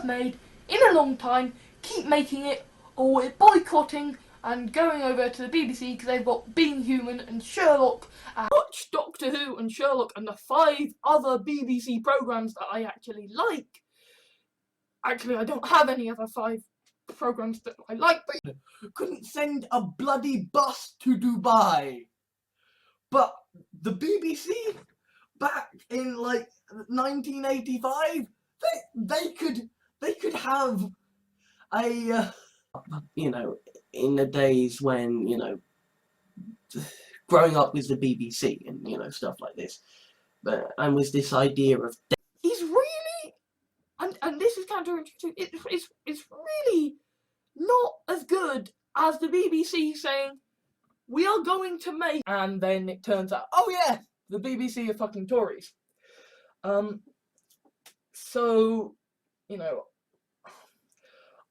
have made in a long time, keep making it, or we're boycotting and going over to the BBC because they've got Being Human and Sherlock. Watch Doctor Who and Sherlock and the 5 other BBC programmes that I actually like. Actually, I don't have any other 5 programmes that I like, but couldn't send a bloody bus to Dubai. But the BBC, back in like 1985, they could have a you know, in the days when, you know, growing up with the BBC and, you know, stuff like this, and was this idea of he's really, and this is counterintuitive, it's really not as good as the BBC saying, we are going to make, and then it turns out, oh yeah, the BBC are fucking Tories. So, you know,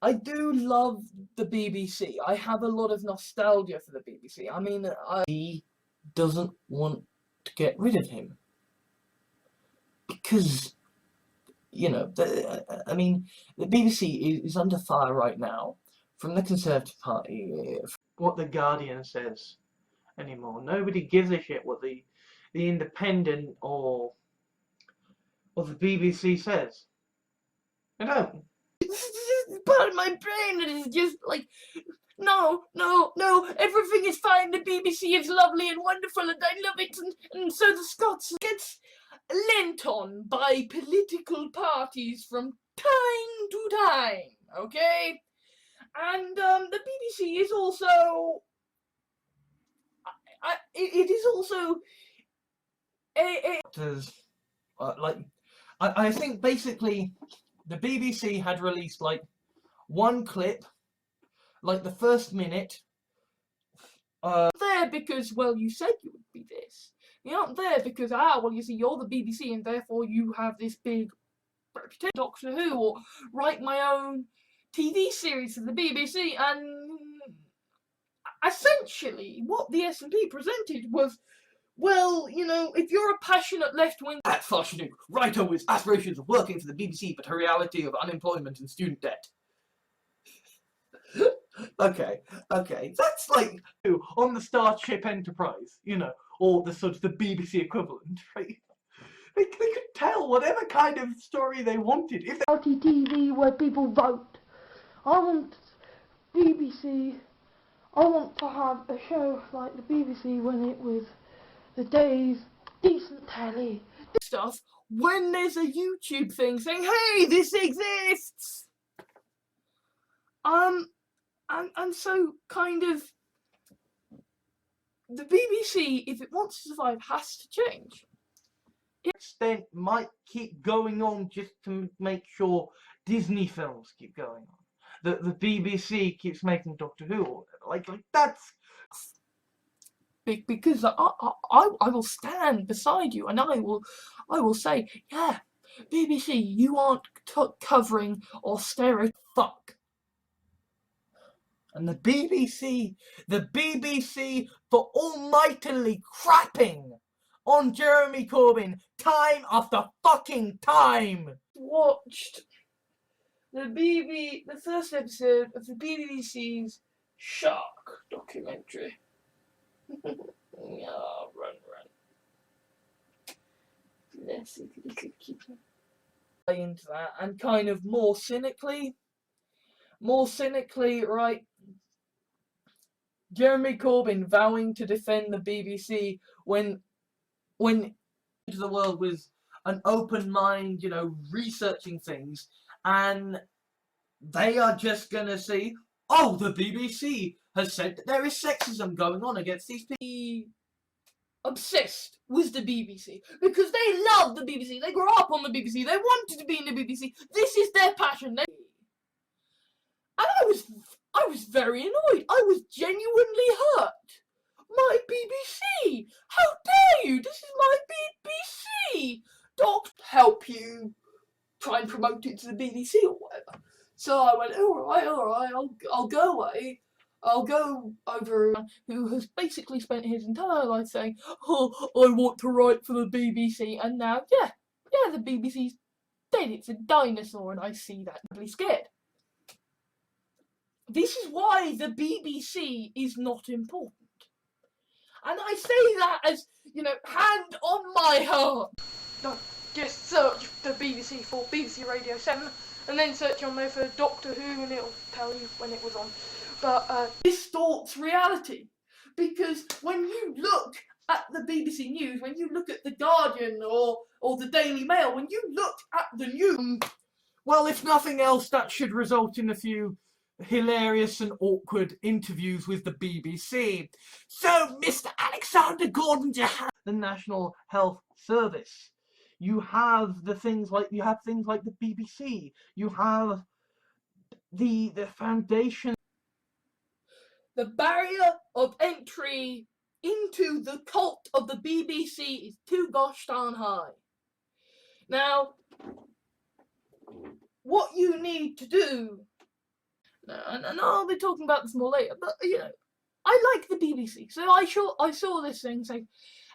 I do love the BBC. I have a lot of nostalgia for the BBC. I mean, he doesn't want to get rid of him. Because, you know, I mean, the BBC is under fire right now from the Conservative Party. What the Guardian says anymore. Nobody gives a shit what the Independent or the BBC says. I don't. Part of my brain that is just like, no, everything is fine, the BBC is lovely and wonderful and I love it, and so the Scots gets lent on by political parties from time to time, okay? And the BBC is also, it is also like, I think basically the BBC had released like one clip, like the first minute. There because, well, you said you would be this. You're not there because, well, you see, you're the BBC and therefore you have this big reputation, Doctor Who, or write my own TV series for the BBC, and essentially what the SNP presented was, well, you know, if you're a passionate left-wing fashioning writer with aspirations of working for the BBC, but a reality of unemployment and student debt. Okay, that's like on the Starship Enterprise, you know, or the sort of the BBC equivalent, right? They could tell whatever kind of story they wanted. If reality TV where people vote. I want BBC. I want to have a show like the BBC when it was the days, decent telly stuff. When there's a YouTube thing saying, "Hey, this exists," and so kind of the BBC, if it wants to survive, has to change. Extent might keep going on just to make sure Disney films keep going on. The BBC keeps making Doctor Who or whatever. Like that's because I will stand beside you and I will say, yeah, BBC, you aren't covering austerity. Fuck. And the BBC for almightily crapping on Jeremy Corbyn time after fucking time. Watched the first episode of the BBC's Shark documentary. Oh, run. Let's see if we can keep into that, and kind of more cynically, right? Jeremy Corbyn vowing to defend the BBC when into the world with an open mind, you know, researching things, and they are just gonna see, oh, the BBC has said that there is sexism going on against these people. Obsessed with the BBC because they love the BBC. They grew up on the BBC. They wanted to be in the BBC. This is their passion. And I was very annoyed. I was genuinely hurt. My BBC! How dare you? This is my BBC! Doc, help you try and promote it to the BBC or whatever. So I went, alright, I'll go away. I'll go over who has basically spent his entire life saying, oh, I want to write for the BBC, and now, yeah, the BBC's Then it's a dinosaur, and I see that and I'm scared. This is why the BBC is not important. And I say that as, hand on my heart. No, just search the BBC for BBC Radio 7, and then search on there for Doctor Who, and it'll tell you when it was on. But distorts reality. Because when you look at the BBC News, when you look at The Guardian or the Daily Mail, when you look at the news... Well, if nothing else, that should result in a few hilarious and awkward interviews with the BBC. So, Mr. Alexander Gordon Jahans, the National Health Service. You have things like the BBC. You have the foundation. The barrier of entry into the cult of the BBC is too gosh darn high. Now, what you need to do, and I'll be talking about this more later, but I like the BBC, so I saw this thing saying,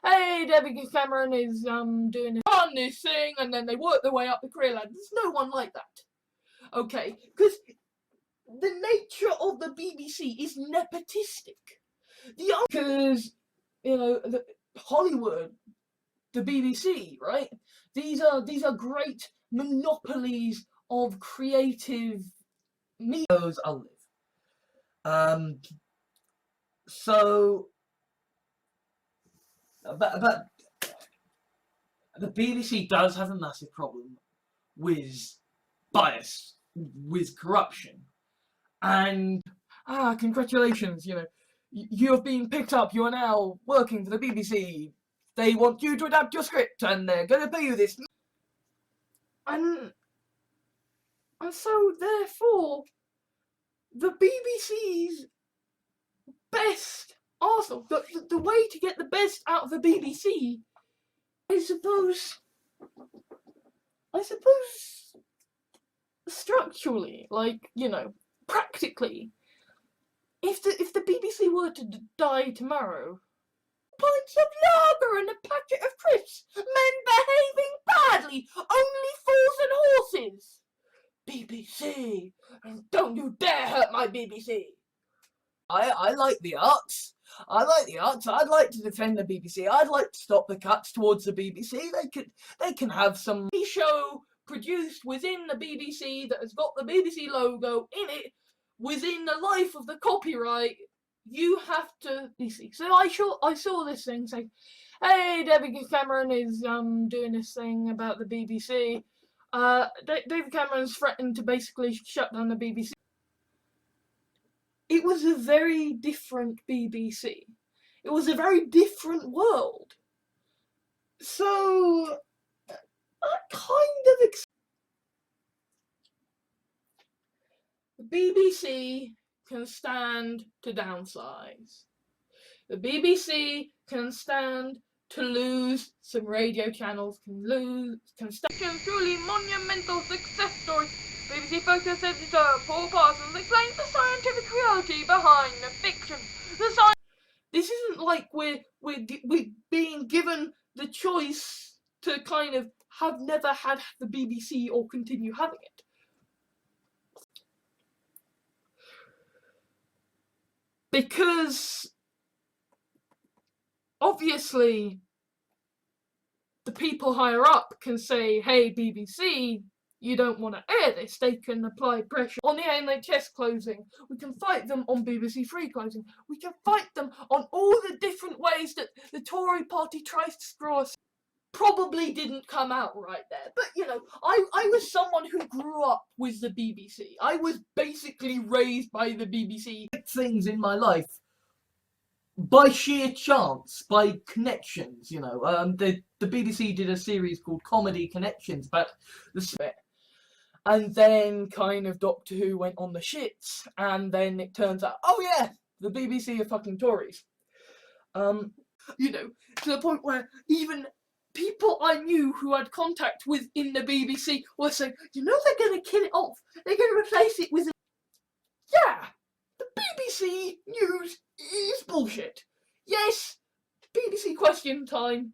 hey, David Cameron is doing this thing, and then they work their way up the career ladder. There's no one like that, okay? Because the nature of the BBC is nepotistic. Because Hollywood, the BBC, right? These are great monopolies of creative media. I'll live. So, but the BBC does have a massive problem with bias, with corruption, and congratulations, you have been picked up. You are now working for the BBC. They want you to adapt your script, and they're going to pay you this. And so, therefore, the BBC's best arsenal, the way to get the best out of the BBC, I suppose, structurally, practically, if the BBC were to die tomorrow, pints of lager and a packet of crisps, men behaving badly, only fools and horses. BBC, don't you dare hurt my BBC. I like the arts. I'd like to defend the BBC. I'd like to stop the cuts towards the BBC. They can have some show produced within the BBC that has got the BBC logo in it, within the life of the copyright. You have to BBC. So I saw this thing saying, hey, David Cameron is doing this thing about the BBC. David Cameron's threatened to basically shut down the BBC. It was a very different BBC. It was a very different world. So I kind of the BBC can stand to downsize. The BBC can stand to lose some radio channels, can stand truly monumental success story. BBC Focus editor Paul Parsons explains the scientific reality behind the fiction. This isn't like we're being given the choice to kind of have never had the BBC or continue having it. Because obviously the people higher up can say, hey, BBC, you don't want to air this. They can apply pressure on the NHS closing. We can fight them on BBC Three closing. We can fight them on all the different ways that the Tory party tries to screw us. Probably didn't come out right there. But, I was someone who grew up with the BBC. I was basically raised by the BBC. Things in my life by sheer chance, by connections, The BBC did a series called Comedy Connections, but and then kind of Doctor Who went on the shits, and then it turns out, oh yeah, the BBC are fucking Tories. To the point where even people I knew who had contact with in the BBC were saying, they're going to kill it off. They're going to replace it with yeah, the BBC News is bullshit. Yes, BBC Question Time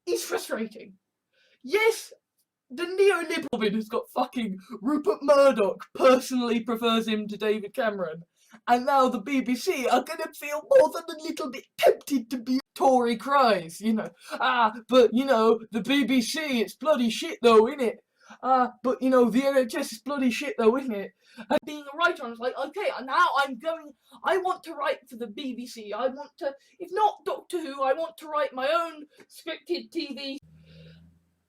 is frustrating. Yes, the neoliberal has got fucking Rupert Murdoch personally prefers him to David Cameron, and now the BBC are gonna feel more than a little bit tempted to be Tory cries, you know. But you know, the BBC, it's bloody shit though, innit? But you know, the NHS is bloody shit though, isn't it? And being a writer, I was like, okay, now I want to write for the BBC. I want to, if not Doctor Who, I want to write my own scripted TV.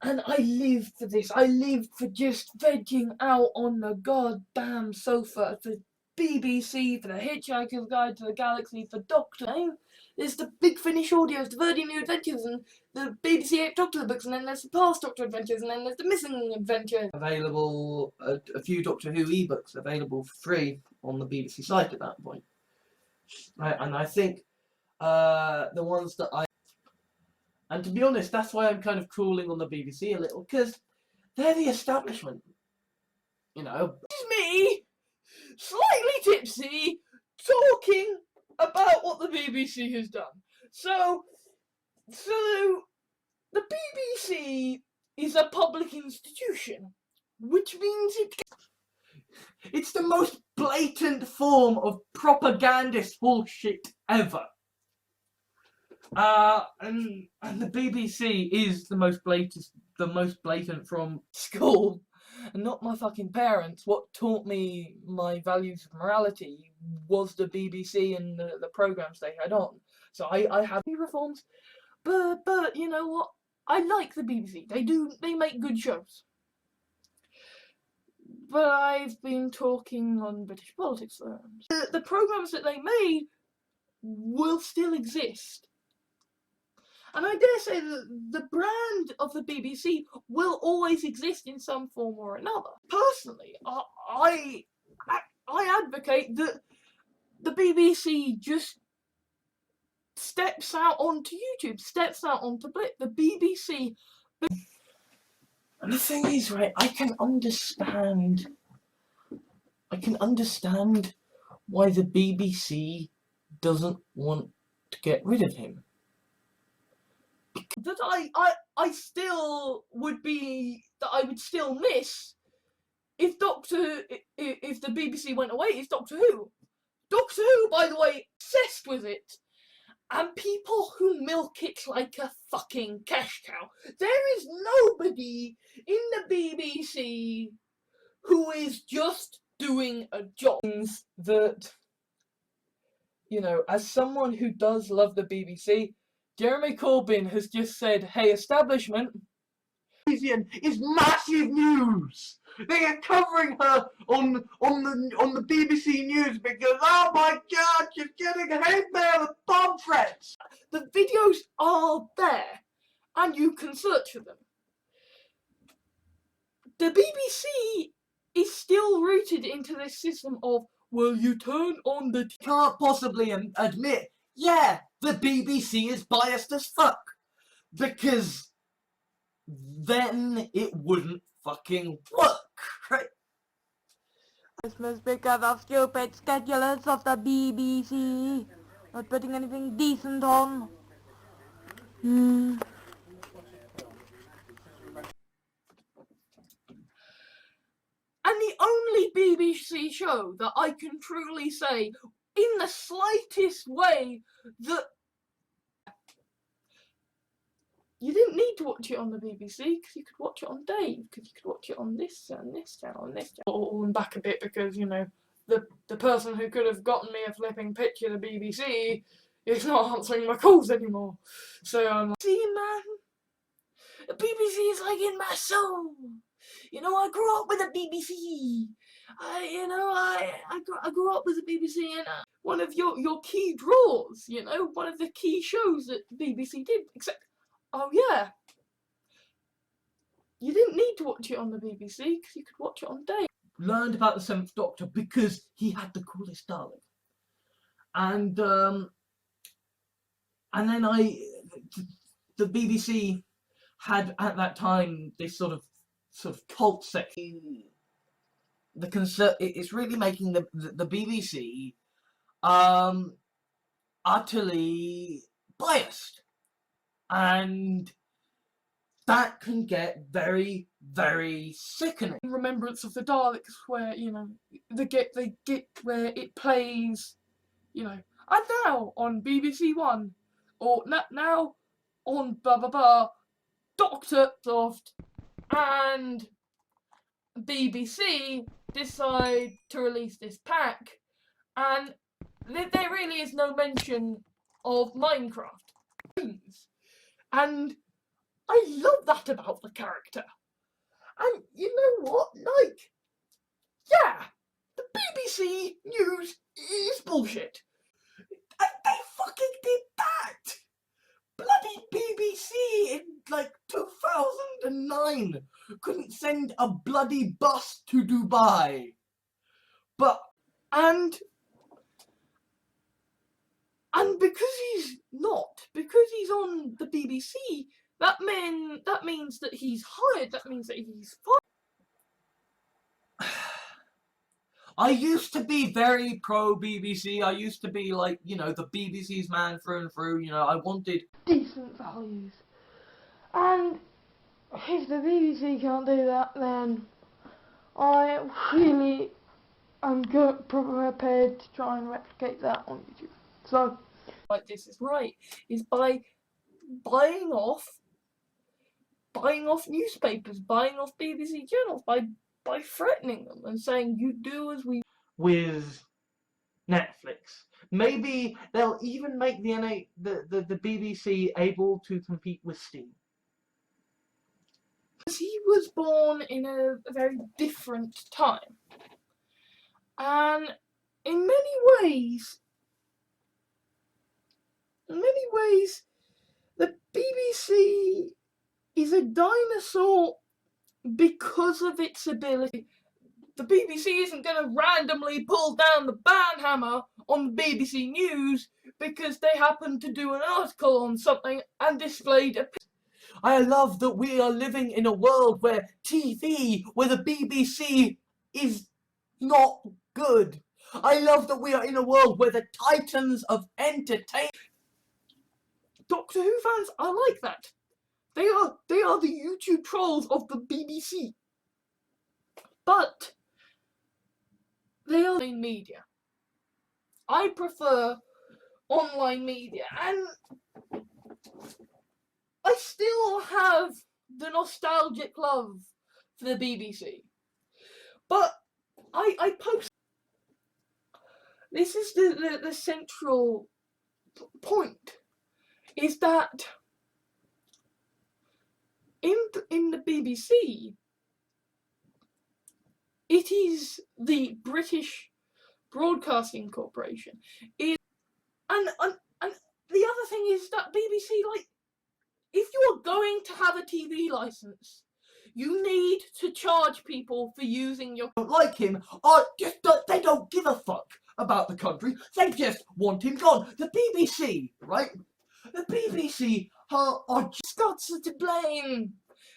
And I live for this. I live for just vegging out on the goddamn sofa for BBC, for the Hitchhiker's Guide to the Galaxy, for Doctor Who. There's the Big Finish Audios, the Verdie New Adventures, and the BBC 8 Doctor books, and then there's the Past Doctor Adventures, and then there's the Missing Adventures. Available, a few Doctor Who ebooks available for free on the BBC site at that point. And I think the ones that and to be honest, that's why I'm kind of cooling on the BBC a little, because they're the establishment. You know, it's me, slightly tipsy, talking about what the BBC has done. So the BBC is a public institution, which means it's the most blatant form of propagandist bullshit ever. And the BBC is the most blatant from school, and not my fucking parents. What taught me my values of morality was the BBC and the programs they had on. So I have reforms, but you know what? I like the BBC. They make good shows. But I've been talking on British politics forums. The programs that they made will still exist. And I dare say that the brand of the BBC will always exist in some form or another. Personally, I advocate that the BBC just steps out onto YouTube, steps out onto Blip. The BBC... And the thing is, right, I can understand why the BBC doesn't want to get rid of him. That I still would be, that I would still miss if the BBC went away, is Doctor Who. Doctor Who, by the way, obsessed with it. And people who milk it like a fucking cash cow. There is nobody in the BBC who is just doing a job. That, you know, as someone who does love the BBC, Jeremy Corbyn has just said, hey, establishment, is massive news. They are covering her on the BBC News because, oh my God, she's getting hate mail and bomb threats. The videos are there, and you can search for them. The BBC is still rooted into this system of, well, you turn on the... Can't possibly admit, yeah, the BBC is biased as fuck. Because then it wouldn't fucking work, right? Christmas because of stupid schedulers of the BBC not putting anything decent on. And the only BBC show that I can truly say, in the slightest way, that you didn't need to watch it on the BBC, because you could watch it on Dave, because you could watch it on this and this channel and this channel. And back a bit, because, you know, the person who could have gotten me a flipping picture of the BBC is not answering my calls anymore. So I'm like, see, man, the BBC is like in my soul. You know, I grew up with the BBC. I grew up with the BBC, and one of your key draws, you know, one of the key shows that the BBC did, except, oh yeah, you didn't need to watch it on the BBC, because you could watch it on Dave. Learned about the Seventh Doctor because he had the coolest Dalek. And then the BBC had, at that time, this sort of cult section. It's really making the BBC utterly biased, and that can get very, very sickening. In Remembrance of the Daleks, where they get where it plays, and now on BBC One, or now on blah blah blah, Doctor Soft and BBC decide to release this pack, and there really is no mention of Minecraft. And I love that about the character. And you know what? Like, yeah, the BBC News is bullshit. And they fucking did that! Bloody BBC in like 2009 couldn't send a bloody bus to Dubai. And because he's on the BBC, that means that he's hired, that means that he's fired. I used to be very pro BBC. I used to be like, the BBC's man through and through. I wanted decent values. And if the BBC can't do that, then I really am prepared to try and replicate that on YouTube. So, like this is right, is by buying off newspapers, buying off BBC channels, by threatening them and saying, you do as we with Netflix. Maybe they'll even make the BBC able to compete with Steam. He was born in a very different time. And in many ways, the BBC is a dinosaur because of its ability. The BBC isn't going to randomly pull down the ban hammer on the BBC News because they happen to do an article on something and displayed a. I love that we are living in a world where the BBC is not good. I love that we are in a world where the titans of entertainment. Doctor Who fans are like that. They are the YouTube trolls of the BBC. But they are online media. I prefer online media, and I still have the nostalgic love for the BBC. But I post. This is the central point, is that in the BBC, it is the British Broadcasting Corporation. And the other thing is that BBC, like, if you are going to have a TV license, you need to charge people for using your. Don't like him, they don't give a fuck about the country. They just want him gone. The BBC, right? The BBC are Scots are to blame.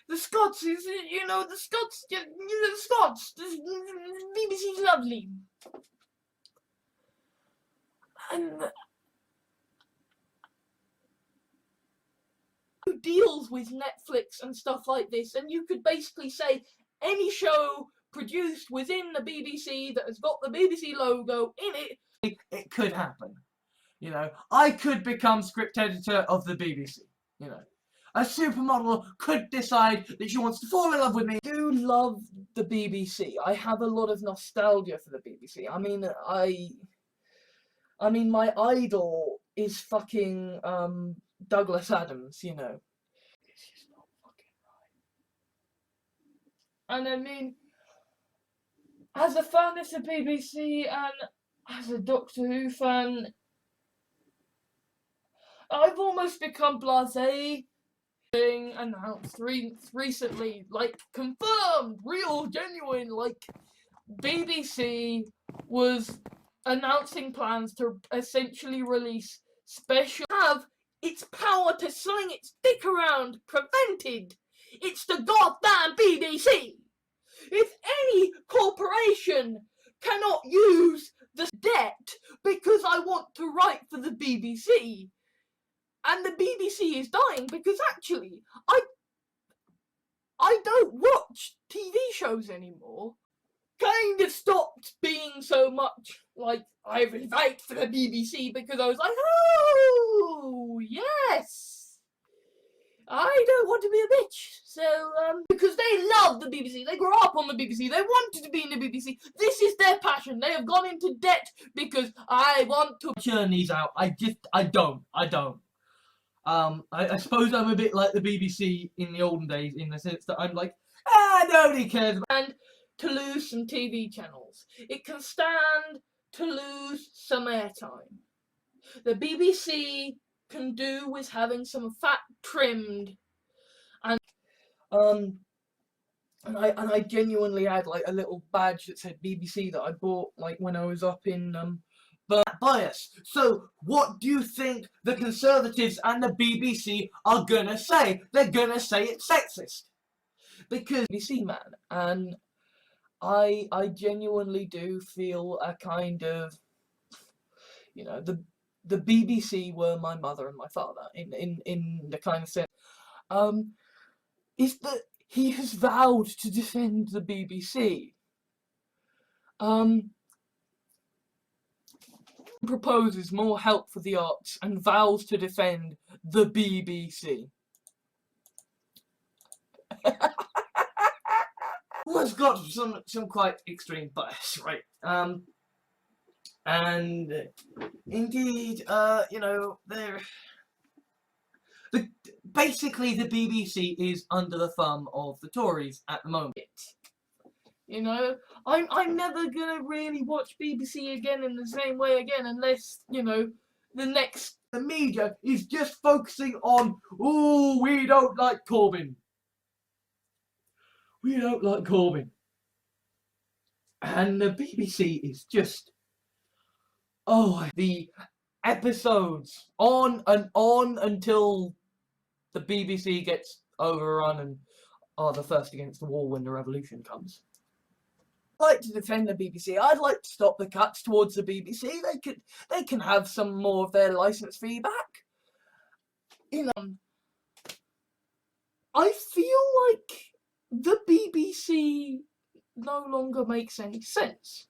The Scots is, the Scots, the Scots. The BBC's lovely. And who deals with Netflix and stuff like this, and you could basically say any show produced within the BBC that has got the BBC logo in it. It could happen. I could become script editor of the BBC. A supermodel could decide that she wants to fall in love with me. I do love the BBC. I have a lot of nostalgia for the BBC. I mean, my idol is fucking Douglas Adams. It's just not fucking right. And I mean, as a fan of the BBC and as a Doctor Who fan, I've almost become blasé. Being announced recently, like confirmed, real, genuine, like BBC was announcing plans to essentially release special, have its power to sling its dick around prevented. It's the goddamn BBC. If any corporation cannot use the debt because I want to write for the BBC, and the BBC is dying because actually, I don't watch TV shows anymore. Kind of stopped being so much like I relate to the BBC because I was like, oh yes, I don't want to be a bitch. So because they love the BBC, they grew up on the BBC, they wanted to be in the BBC. This is their passion. They have gone into debt because I want to churn these out. I don't. I suppose I'm a bit like the BBC in the olden days in the sense that I'm like, nobody cares. and to lose some TV channels. It can stand to lose some airtime. The BBC can do with having some fat trimmed, and I genuinely had like a little badge that said BBC that I bought like when I was up in Bias. So, what do you think the Conservatives and the BBC are gonna say? They're gonna say it's sexist. Because BBC man, and I genuinely do feel a kind of, you know, the BBC were my mother and my father in the kind of sense, is that he has vowed to defend the BBC. Proposes more help for the arts and vows to defend the BBC. well, it's got some quite extreme bias, right? And indeed, you know, basically the BBC is under the thumb of the Tories at the moment. You know, I'm never gonna really watch BBC again in the same way again unless, you know, The media is just focusing on, oh, we don't like Corbyn. We don't like Corbyn. And the BBC is just, the episodes on and on until the BBC gets overrun and are the first against the wall when the revolution comes. I'd like to defend the BBC. I'd like to stop the cuts towards the BBC. They can have some more of their license fee back. You know, I feel like the BBC no longer makes any sense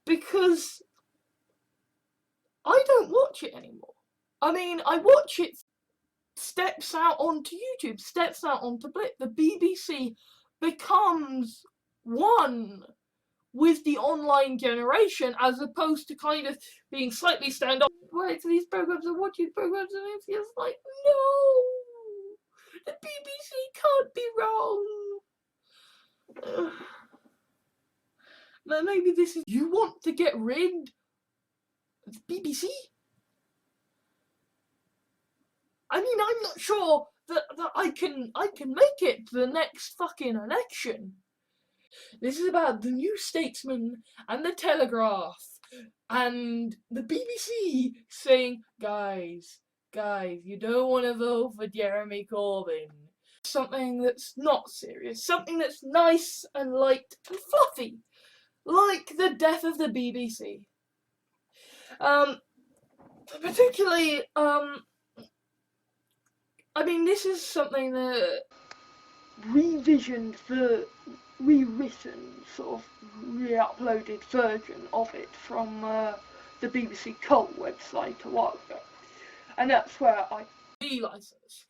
because I don't watch it anymore. I mean, I watch it steps out onto YouTube, steps out onto Blip. The BBC becomes one with the online generation as opposed to kind of being slightly standoff. Wait to these programs and watch these programs and it feels like, no, the BBC can't be wrong. Now maybe this is, you want to get rid of the BBC? I mean, I'm not sure that I can make it to the next fucking election. This is about the New Statesman and the Telegraph and the BBC saying, guys, you don't want to vote for Jeremy Corbyn. Something that's not serious, something that's nice and light and fluffy, like the death of the BBC. Particularly, I mean, this is something that rewritten, sort of re-uploaded version of it from the BBC Cult website a while ago. And that's where I license.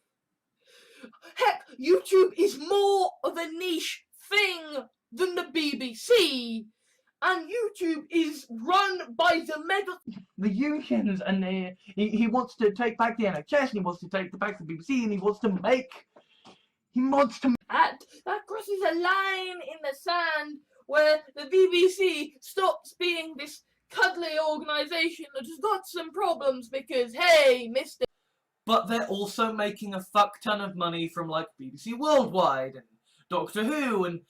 Heck, YouTube is more of a niche thing than the BBC, and YouTube is run by the unions, and he wants to take back the NHS, and he wants to take back the BBC, and he wants to that crosses a line in the sand where the BBC stops being this cuddly organisation that has got some problems because, hey, Mr. But they're also making a fuck ton of money from like BBC Worldwide and Doctor Who, and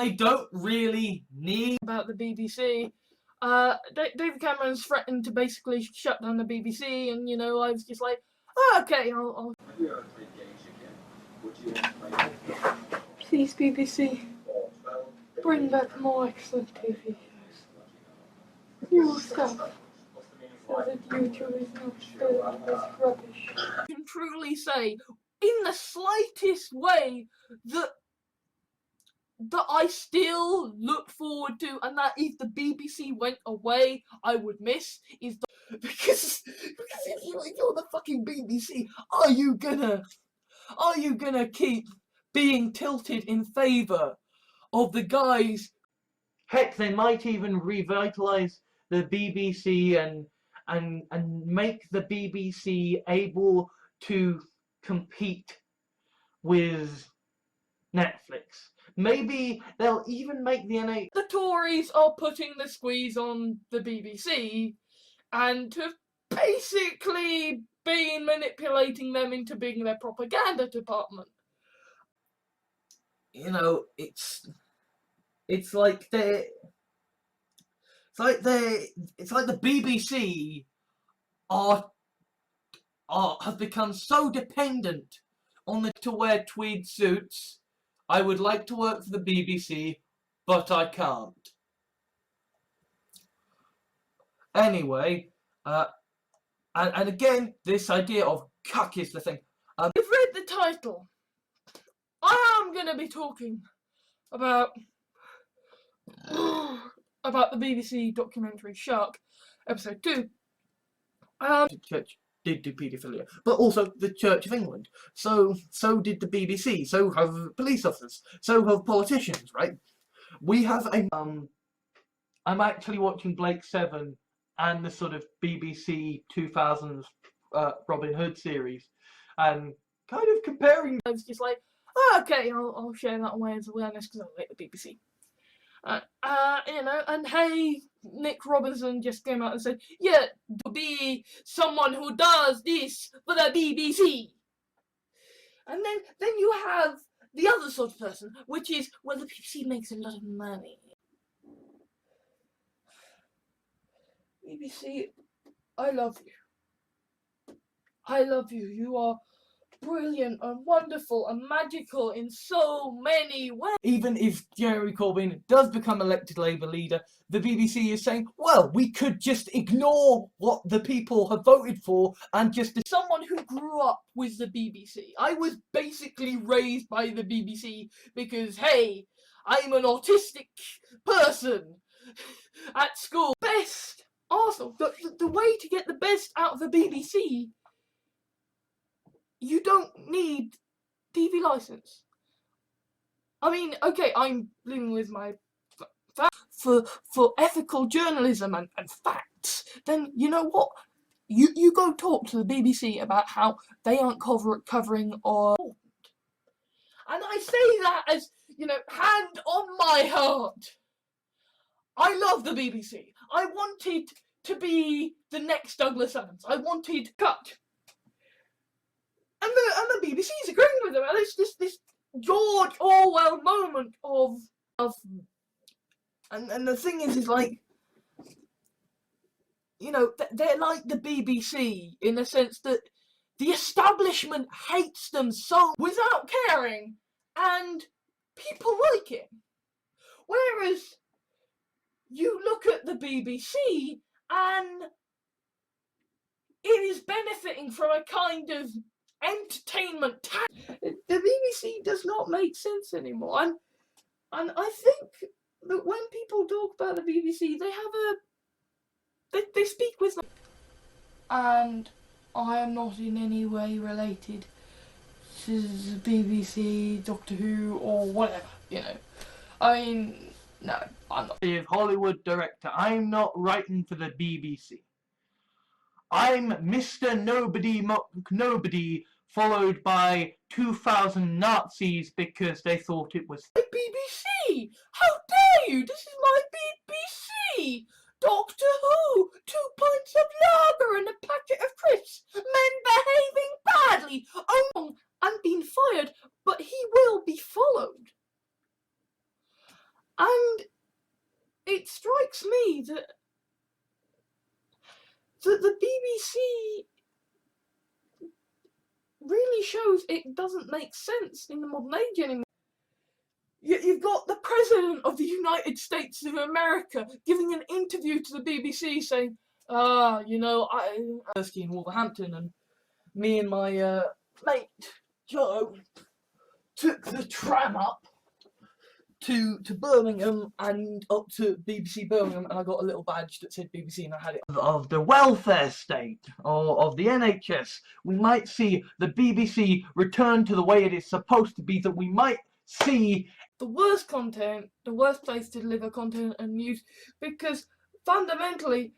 they don't really need about the BBC. David Cameron's threatened to basically shut down the BBC, and you know, I was just like, oh, okay, I'll... Please, BBC, bring back more excellent TV shows. New stuff, so that YouTube is not filled with rubbish. I can truly say, in the slightest way, that that I still look forward to, and that if the BBC went away, I would miss, is the Because if you're the fucking BBC, are you gonna keep being tilted in favour of the guys? Heck, they might even revitalise the BBC and make the BBC able to compete with Netflix. Maybe they'll even make the NH. the Tories are putting the squeeze on the BBC and have basically been manipulating them into being their propaganda department. You know, it's like the BBC have become so dependent on the to wear tweed suits. I would like to work for the BBC, but I can't. Anyway, and again, this idea of cuck is the thing. You've read the title. I am going to be talking about the BBC documentary Shark, episode 2. The church did do paedophilia, but also the Church of England. So did the BBC. So have police officers. So have politicians. Right? We have a I'm actually watching Blake 7 and the sort of BBC 2000s Robin Hood series, and kind of comparing. I was just like, oh, okay, I'll share that away as awareness because I like the BBC. You know, and hey, Nick Robinson just came out and said, yeah, to be someone who does this for the BBC. And then you have the other sort of person, which is, well, the BBC makes a lot of money. BBC, I love you. I love you. You are brilliant and wonderful and magical in so many ways. Even if Jeremy Corbyn does become elected Labour leader, the BBC is saying, well, we could just ignore what the people have voted for and just... Someone who grew up with the BBC. I was basically raised by the BBC because, hey, I'm an autistic person at school. Best! Also, the way to get the best out of the BBC, you don't need TV license. I mean, okay, I'm living with my for ethical journalism and facts. Then you know what? You go talk to the BBC about how they aren't covering or. And I say that as, you know, hand on my heart. I love the BBC. I wanted to be the next Douglas Adams. I wanted cut. And the BBC is agreeing with them. And it's just this George Orwell moment of And the thing is like, you know, they're like the BBC in the sense that the establishment hates them so without caring, and people like it. Whereas you look at the BBC and it is benefiting from a kind of entertainment the BBC does not make sense anymore. And I think that when people talk about the BBC, they have they speak with. And I am not in any way related to the BBC, Doctor Who, or whatever, you know. I mean, no, I'm not. As Hollywood director, I'm not writing for the BBC. I'm Mr. Nobody Nobody, followed by 2,000 Nazis because they thought it was The BBC! How dare you! This is my BBC! Doctor Who! 2 pints of lager and a packet of crisps! Men behaving badly! Oh, and being fired, but he will be followed. And it strikes me that the BBC really shows it doesn't make sense in the modern age anymore. You've got the President of the United States of America giving an interview to the BBC saying, you know, I in Wolverhampton, and me and my mate Joe took the tram up to Birmingham and up to BBC Birmingham, and I got a little badge that said BBC, and I had it. Of the welfare state, or of the NHS, we might see the BBC return to the way it is supposed to be, that we might see the worst content, the worst place to deliver content and news, because fundamentally,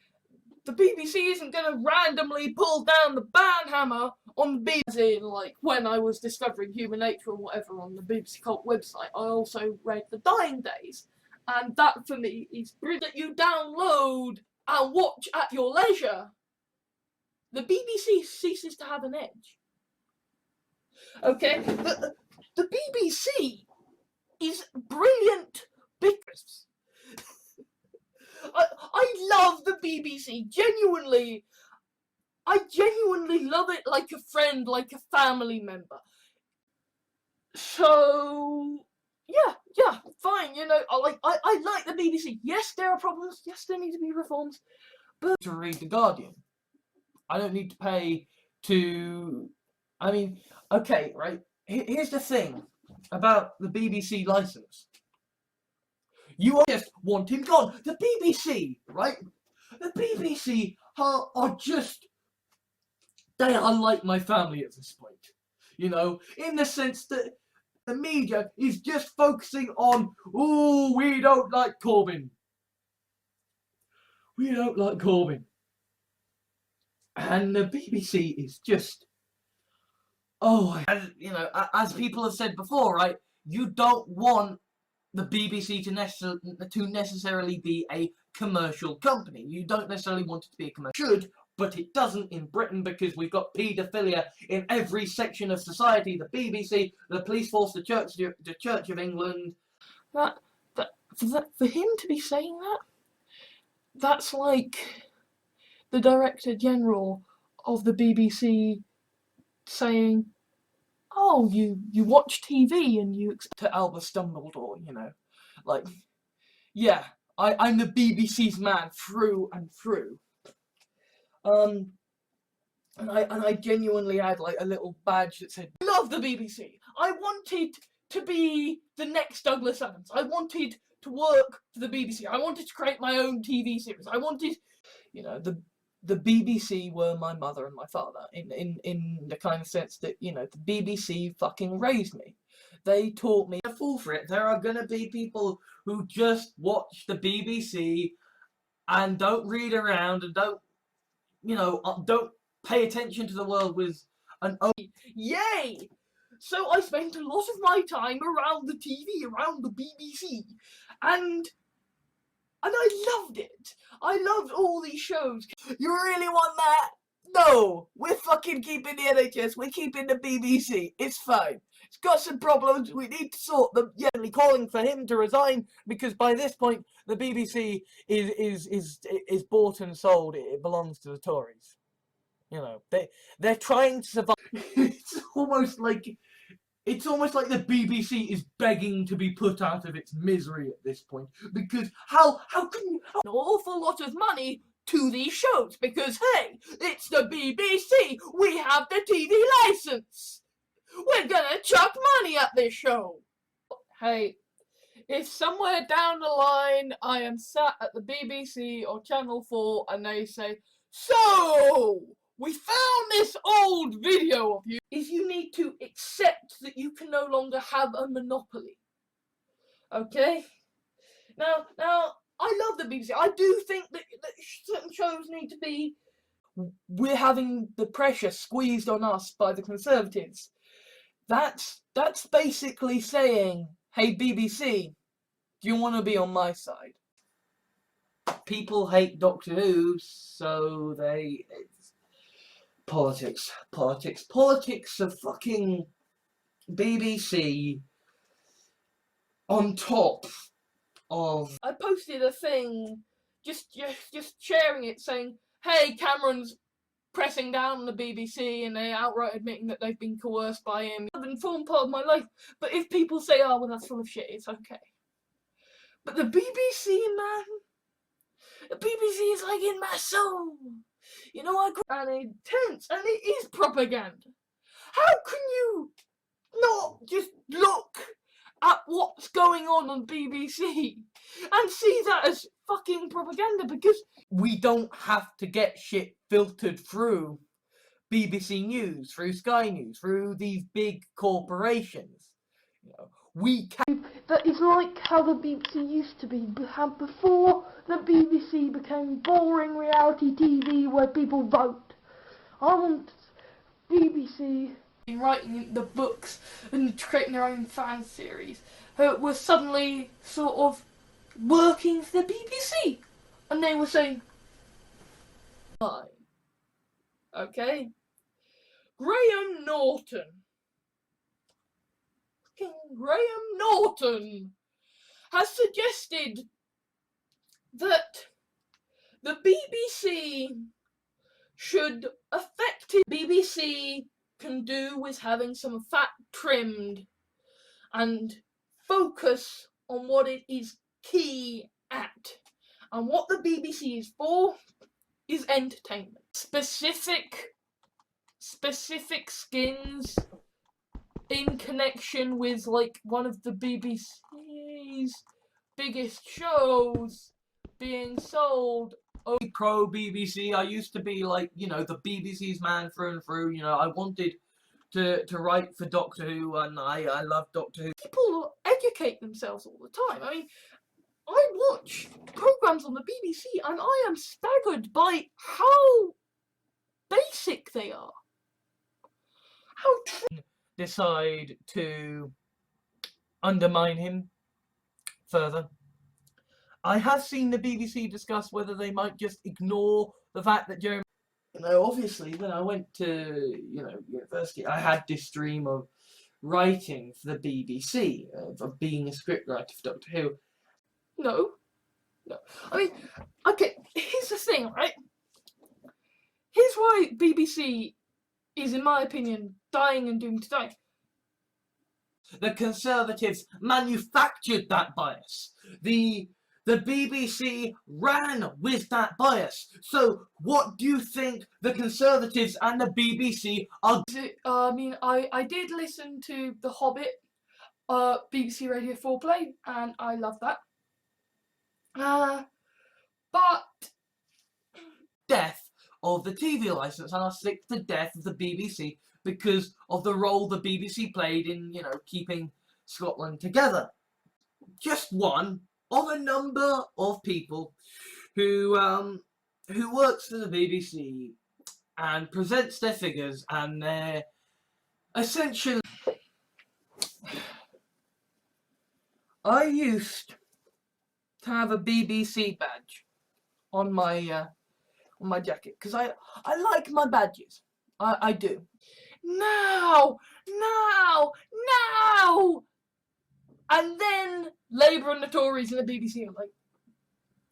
the BBC isn't going to randomly pull down the ban hammer on the BBC. Like when I was discovering human nature or whatever on the BBC Cult website, I also read The Dying Days, and that for me is brilliant that you download and watch at your leisure. The BBC ceases to have an edge. Okay, the BBC is brilliant because I love the BBC, genuinely. I genuinely love it like a friend, like a family member. So, yeah, fine, you know, I like the BBC. Yes, there are problems, yes, there need to be reforms, but to read The Guardian. I don't need to pay to... I mean, okay, right, here's the thing about the BBC licence. You just want him gone. The BBC, right? The BBC are just... They are like my family at this point. You know, in the sense that the media is just focusing on, oh, we don't like Corbyn. We don't like Corbyn. And the BBC is just... Oh, as, you know, as people have said before, right? You don't want the BBC to necessarily be a commercial company. You don't necessarily want it to be a commercial. Should, but it doesn't in Britain because we've got paedophilia in every section of society. The BBC, the police force, the Church of England. For him to be saying that, that's like the Director General of the BBC saying, oh, you watch TV and you expect to Albus Dumbledore, you know, like, yeah, I'm the BBC's man through and through. And I genuinely had like a little badge that said, "Love the BBC." I wanted to be the next Douglas Adams. I wanted to work for the BBC. I wanted to create my own TV series. I wanted, you know, the BBC were my mother and my father in the kind of sense that, you know, the BBC fucking raised me. They taught me to fall for it. There are gonna be people who just watch the BBC and don't read around and don't, you know, don't pay attention to the world with an open... Yay! So I spent a lot of my time around the TV, around the BBC, and I loved it. I loved all these shows. You really want that? No, we're fucking keeping the NHS, we're keeping the BBC, it's fine. It's got some problems, we need to sort them. Yeah, calling for him to resign because by this point the BBC is bought and sold. It belongs to the Tories. You know, they're trying to survive. It's almost like the BBC is begging to be put out of its misery at this point, because how can you... An awful lot of money to these shows, because hey, it's the BBC, we have the TV license, we're gonna chuck money at this show. Hey, if somewhere down the line I am sat at the BBC or Channel 4 and they say, so, we found this old video of you, is you need to accept that you can no longer have a monopoly. Okay? Now, I love the BBC. I do think that certain shows need to be... We're having the pressure squeezed on us by the Conservatives. That's basically saying, hey BBC, do you want to be on my side? People hate Doctor Who, so they... Politics of fucking BBC on top of... I posted a thing, just sharing it, saying, hey, Cameron's pressing down on the BBC and they outright admitting that they've been coerced by him. It's an important part of my life, but if people say, oh, well, that's full of shit, it's okay. But the BBC, man, the BBC is like in my soul. You know, and intense, and it is propaganda. How can you not just look at what's going on BBC and see that as fucking propaganda, because we don't have to get shit filtered through BBC News, through Sky News, through these big corporations. You know, we can. That is like how the BBC used to be, before the BBC became boring reality TV where people vote. I want BBC writing the books and creating their own fan series were suddenly sort of working for the BBC, and they were saying, "Hi, okay, Graham Norton, Graham Norton has suggested that the BBC should effectively BBC can do with having some fat trimmed and focus on what it is key at. And what the BBC is for is entertainment. Specific skins in connection with like one of the BBC's biggest shows being sold. Pro BBC. I used to be like, you know, the BBC's man through and through. You know, I wanted to write for Doctor Who, and I love Doctor Who. People educate themselves all the time. I mean, I watch programs on the BBC and I am staggered by how basic they are. How decide to undermine him further. I have seen the BBC discuss whether they might just ignore the fact that Jeremy. You know, obviously, when I went to, you know, university, I had this dream of writing for the BBC, of being a scriptwriter for Doctor Who. No. I mean, okay, here's the thing, right? Here's why BBC is, in my opinion, dying and doomed to die. The Conservatives manufactured that bias. The BBC ran with that bias. So what do you think the Conservatives and the BBC are? I mean, I did listen to The Hobbit, BBC Radio 4 play, and I love that. But Death of the TV license, and I stick to the death of the BBC because of the role the BBC played in, you know, keeping Scotland together. Just one of a number of people who works for the BBC and presents their figures, and they're essentially. I used to have a BBC badge on my jacket because I like my badges. I do. Now, and then Labour and the Tories and the BBC are like,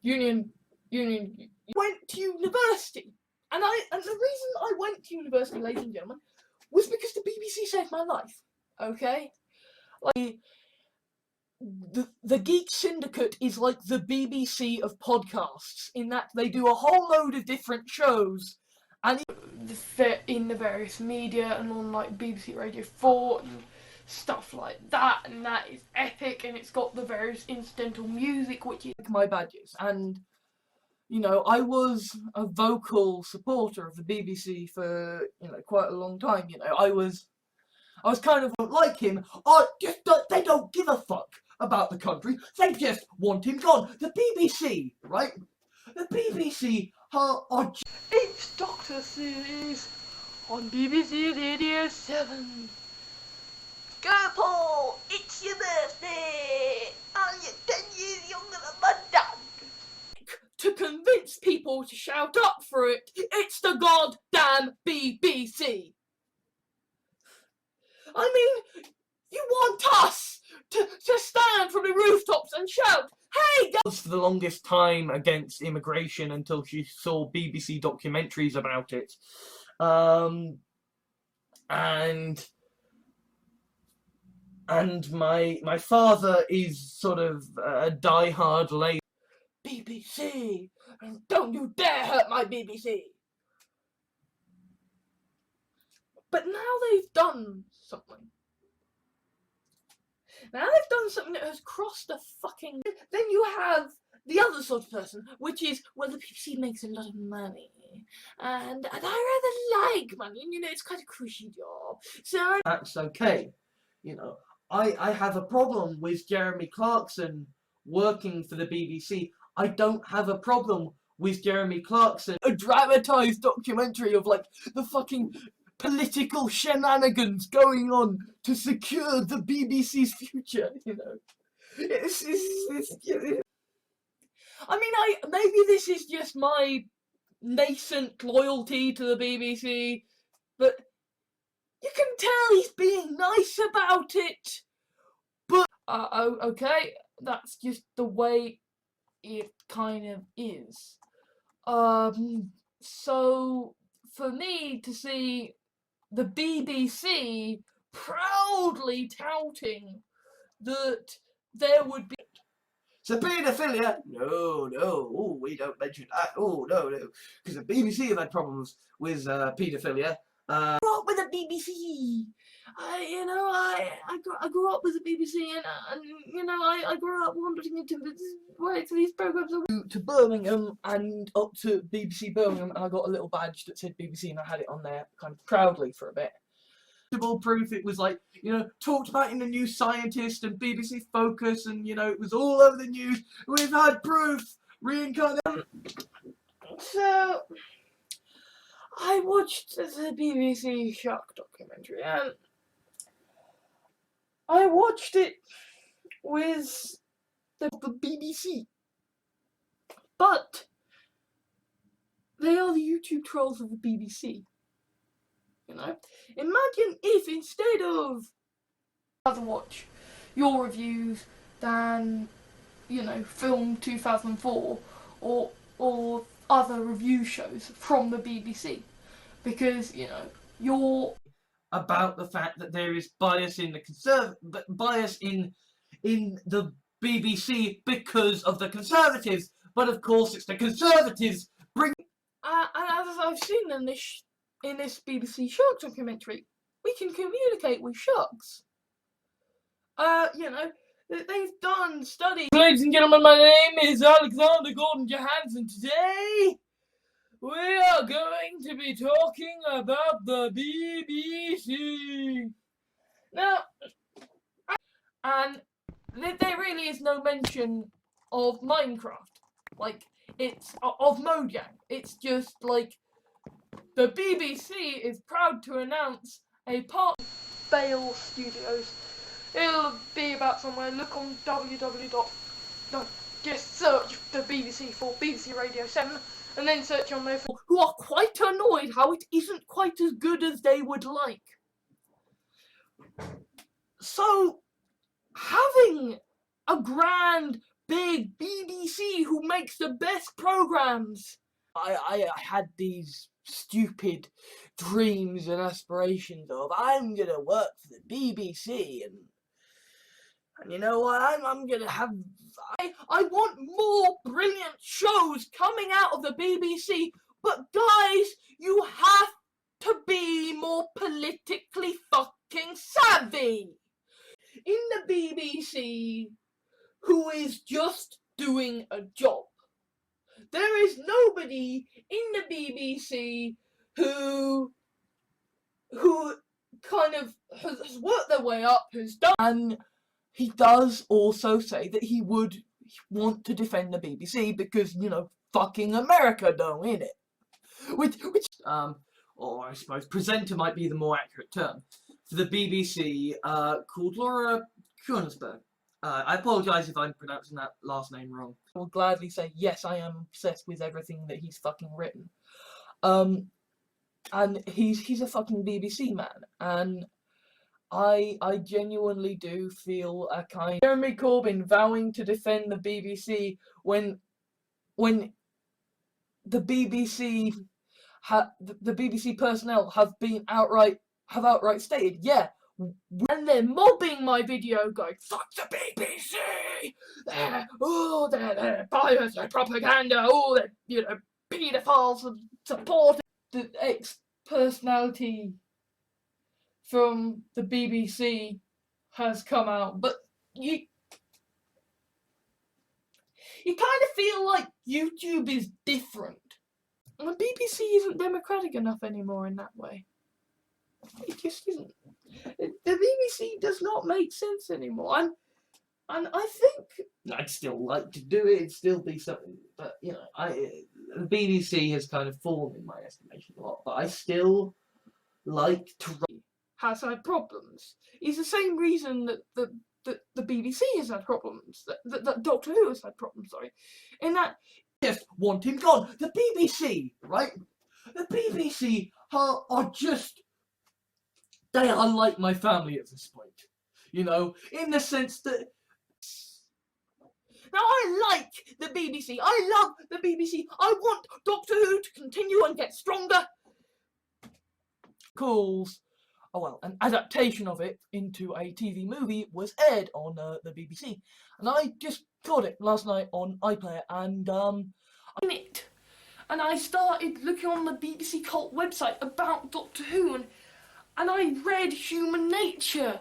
union. Went to university, and the reason I went to university, ladies and gentlemen, was because the BBC saved my life. Okay, like the Geek Syndicate is like the BBC of podcasts in that they do a whole load of different shows, and in the various media and on like BBC Radio 4 and stuff like that, and that is epic, and it's got the various incidental music which is my badges. And you know, I was a vocal supporter of the BBC for, you know, quite a long time. You know, I was kind of like him. They don't give a fuck about the country. They just want him gone. The BBC, right? The BBC are. It's Doctor series on BBC Radio 7. Go Paul, it's your birthday, and you're 10 years younger than my dad. To convince people to shout up for it, it's the goddamn BBC. I mean, you want us to stand from the rooftops and shout, "Hey, guys!" For the longest time against immigration until she saw BBC documentaries about it, and my father is sort of a die-hard Labour. BBC, and don't you dare hurt my BBC. But now they've done something. Now they've done something that has crossed the fucking... Then you have the other sort of person, which is, well, the BBC makes a lot of money. And I rather like money, and, you know, it's quite a cushy job. So That's okay. You know, I have a problem with Jeremy Clarkson working for the BBC. I don't have a problem with Jeremy Clarkson. A dramatised documentary of, like, the fucking political shenanigans going on to secure the BBC's future, you know. I mean, maybe this is just my nascent loyalty to the BBC, but you can tell he's being nice about it. But okay, that's just the way it kind of is. So for me to see the BBC proudly touting that there would be... So paedophilia? No, oh, we don't mention that. Oh, no. Because the BBC have had problems with paedophilia. I grew up with the BBC. I grew up with the BBC, and you know, I grew up wanting to wait for these programs to Birmingham and up to BBC Birmingham, and I got a little badge that said BBC, and I had it on there kind of proudly for a bit. Proof it was, like, you know, talked about in the New Scientist and BBC Focus, and, you know, it was all over the news. We've had proof. Reincarnation. So I watched the BBC Shark documentary, and I watched it with the BBC, but they are the YouTube trolls of the BBC. You know, imagine if instead of rather watch your reviews than, you know, Film 2004 or other review shows from the BBC, because, you know, you're about the fact that there is bias in the bias in the BBC because of the Conservatives, but of course it's the Conservatives bring. And as I've seen in this BBC Shark documentary, we can communicate with sharks. You know, they've done studies. Ladies and gentlemen, my name is Alexander Gordon Jahans, and today we are going to be talking about the BBC. Now, and there really is no mention of Minecraft. Like, it's of Mojang. It's just like the BBC is proud to announce a part Bale Studios. It'll be about somewhere. Look on just search the BBC for BBC Radio 7, and then search on there for who are quite annoyed how it isn't quite as good as they would like. So, having a grand, big BBC who makes the best programs, I had these stupid dreams and aspirations of, I'm gonna work for the BBC, and you know what, I'm gonna have, I want more brilliant shows coming out of the BBC, but guys, you have to be more politically fucking savvy. In the BBC, who is just doing a job. There is nobody in the BBC who kind of has worked their way up, has done. And he does also say that he would want to defend the BBC because, you know, fucking America don't, innit? Which or I suppose presenter might be the more accurate term, for the BBC, called Laura Kuenssberg. I apologise if I'm pronouncing that last name wrong. I will gladly say, yes, I am obsessed with everything that he's fucking written. And he's a fucking BBC man, and I genuinely do feel a kind... Jeremy Corbyn vowing to defend the BBC when the BBC the BBC personnel have outright stated, yeah, and they're mobbing my video, going, fuck the BBC, they're bias, they're propaganda, they're, you know, paedophiles and support. The ex-personality from the BBC has come out, but you kind of feel like YouTube is different. And the BBC isn't democratic enough anymore in that way. It just isn't. The BBC does not make sense anymore. And I think I'd still like to do it. It'd still be something, but you know, the BBC has kind of fallen in my estimation a lot. But I still like to. has had problems. It's the same reason that the BBC has had problems. That Doctor Who has had problems. Sorry, in that Just want him gone. The BBC, right? The BBC are just. They are like my family at this point. You know, in the sense that. now I like the BBC. I love the BBC. I want Doctor Who to continue and get stronger. Calls. Oh well, an adaptation of it into a TV movie was aired on the BBC, and I just got it last night on iPlayer, and In it, and I started looking on the BBC Cult website about Doctor Who, and I read Human Nature,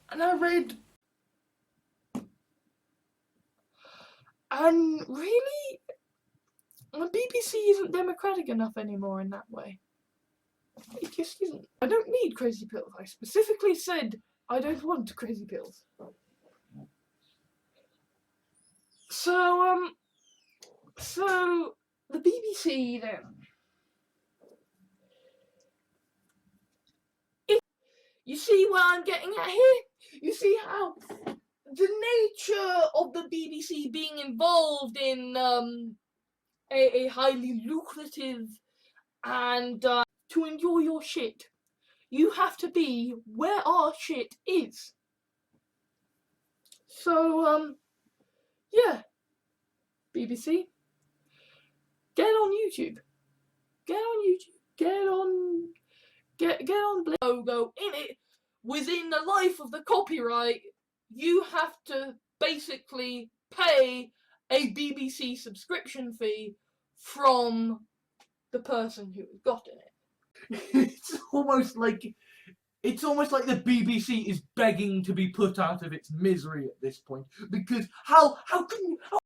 and I read, and really, the BBC isn't democratic enough anymore in that way. It just isn't. I don't need crazy pills. I specifically said I don't want crazy pills. So the BBC then. You see what I'm getting at here? You see how the nature of the BBC being involved in a highly lucrative and to enjoy your shit, you have to be where our shit is. So yeah, BBC, get on YouTube. Get on YouTube. Get on logo in it. Within the life of the copyright, you have to basically pay a BBC subscription fee from the person who has gotten it. it's almost like the BBC is begging to be put out of its misery at this point, because how can you